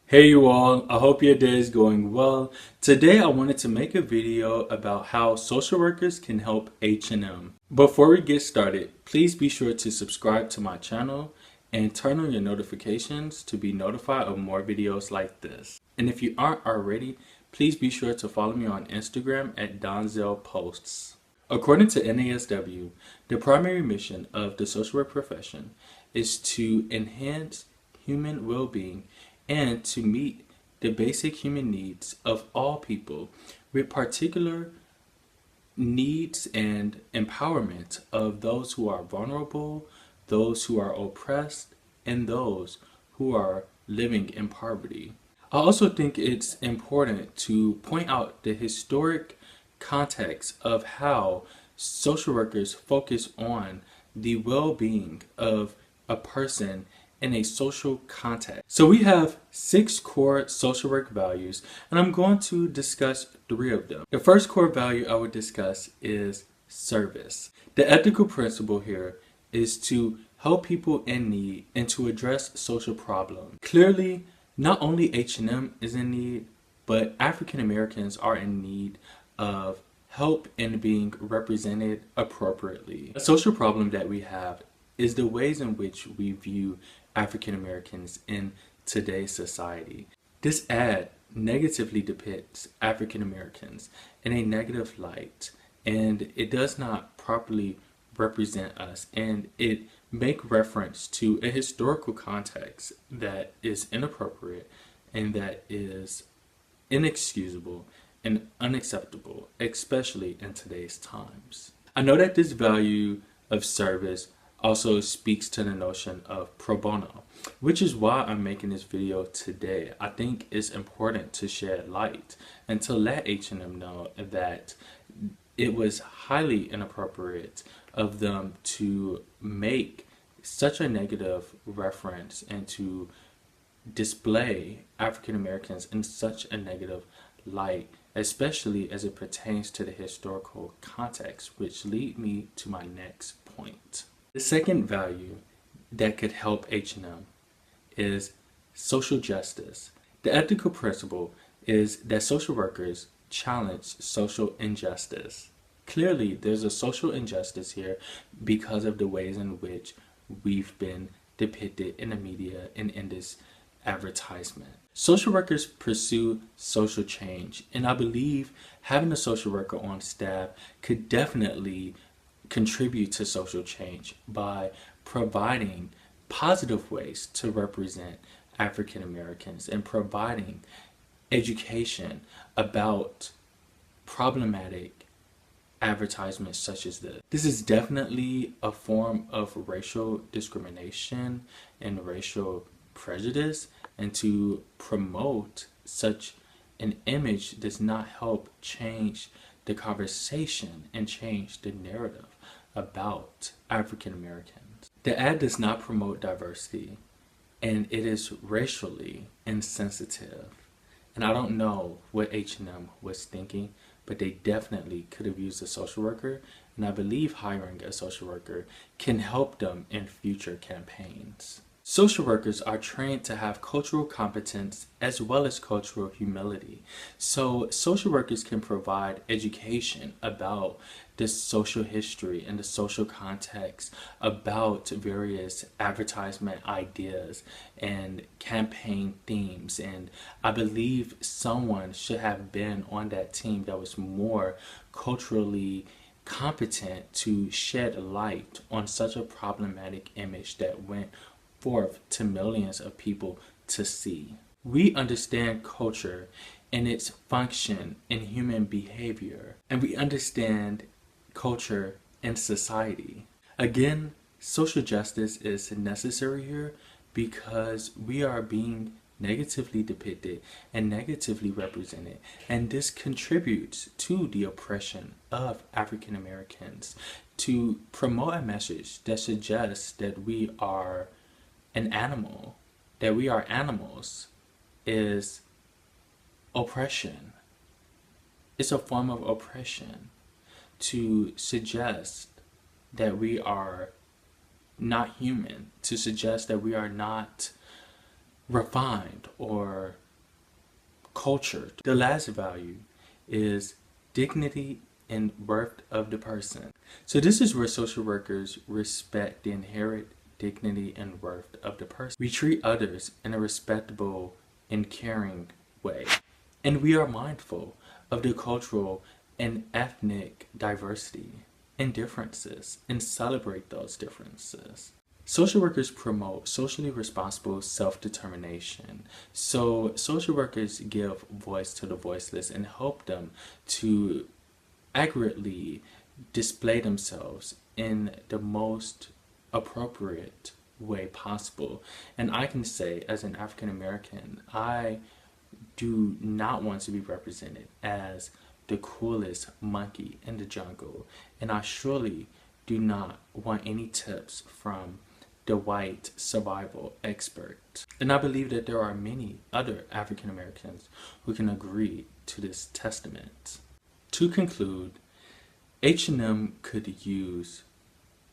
Hey you all, I hope your day is going well. Today I wanted to make a video about how social workers can help H&M. Before we get started, please be sure to subscribe to my channel and turn on your notifications to be notified of more videos like this. And if you aren't already, please be sure to follow me on Instagram at DonzelPosts. According to NASW, the primary mission of the social work profession is to enhance human well-being and to meet the basic human needs of all people, with particular needs and empowerment of those who are vulnerable, those who are oppressed, and those who are living in poverty. I also think it's important to point out the historic context of how social workers focus on the well-being of a person in a social context. So we have 6 core social work values, and I'm going to discuss 3 of them. The first core value I would discuss is service. The ethical principle here is to help people in need and to address social problems. Clearly, not only H&M is in need, but African Americans are in need of help in being represented appropriately. A social problem that we have is the ways in which we view African Americans in today's society. This ad negatively depicts African Americans in a negative light, and it does not properly represent us, and it make reference to a historical context that is inappropriate and that is inexcusable and unacceptable, especially in today's times. I know that this value of service also speaks to the notion of pro bono, which is why I'm making this video today. I think it's important to shed light and to let H&M know that it was highly inappropriate of them to make such a negative reference and to display African Americans in such a negative light, especially as it pertains to the historical context, which lead me to my next point. The second value that could help H&M is social justice. The ethical principle is that social workers challenge social injustice. Clearly, there's a social injustice here because of the ways in which we've been depicted in the media and in this advertisement. Social workers pursue social change, and I believe having a social worker on staff could definitely contribute to social change by providing positive ways to represent African Americans and providing education about problematic advertisements such as this. This is definitely a form of racial discrimination and racial prejudice, and to promote such an image does not help change the conversation and change the narrative about African Americans. The ad does not promote diversity, and it is racially insensitive. And I don't know what H&M was thinking, but they definitely could have used a social worker, and I believe hiring a social worker can help them in future campaigns. Social workers are trained to have cultural competence as well as cultural humility. So social workers can provide education about the social history and the social context, about various advertisement ideas and campaign themes. And I believe someone should have been on that team that was more culturally competent to shed light on such a problematic image that went forth to millions of people to see. We understand culture and its function in human behavior, and we understand culture in society. Again, social justice is necessary here because we are being negatively depicted and negatively represented, and this contributes to the oppression of African Americans. To promote a message that suggests that we are an animal, that we are animals, is oppression. It's a form of oppression to suggest that we are not human, to suggest that we are not refined or cultured. The last value is dignity and worth of the person. So this is where social workers respect the inherent dignity and worth of the person. We treat others in a respectable and caring way. And we are mindful of the cultural and ethnic diversity and differences and celebrate those differences. Social workers promote socially responsible self-determination. So social workers give voice to the voiceless and help them to accurately display themselves in the most appropriate way possible. And I can say, as an African American, I do not want to be represented as the coolest monkey in the jungle. And I surely do not want any tips from the white survival expert. And I believe that there are many other African Americans who can agree to this testament. To conclude, H&M could use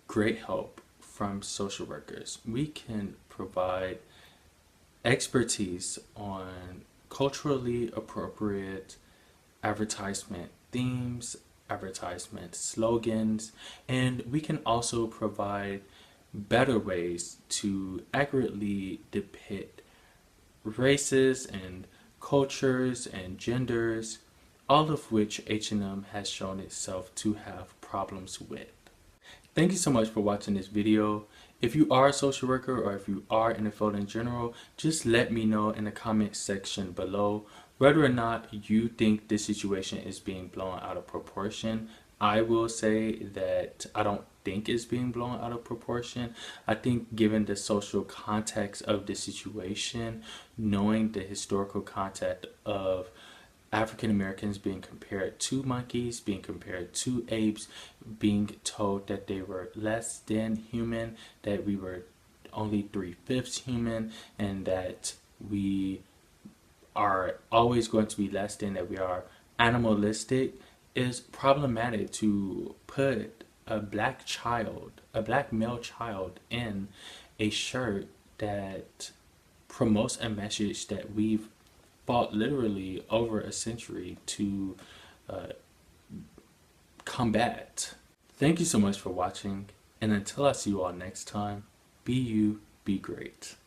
great help from social workers. We can provide expertise on culturally appropriate advertisement themes, advertisement slogans, and we can also provide better ways to accurately depict races and cultures and genders, all of which H&M has shown itself to have problems with. Thank you so much for watching this video. If you are a social worker or if you are in the field in general, just let me know in the comment section below whether or not you think this situation is being blown out of proportion. I will say that I don't think it's being blown out of proportion. I think given the social context of the situation, knowing the historical context of African Americans being compared to monkeys, being compared to apes, being told that they were less than human, that we were only 3/5 human, and that we are always going to be less than, that we are animalistic, is problematic to put a black child, a black male child, in a shirt that promotes a message that we've fought literally over a century to combat. Thank you so much for watching, and until I see you all next time, be you, be great.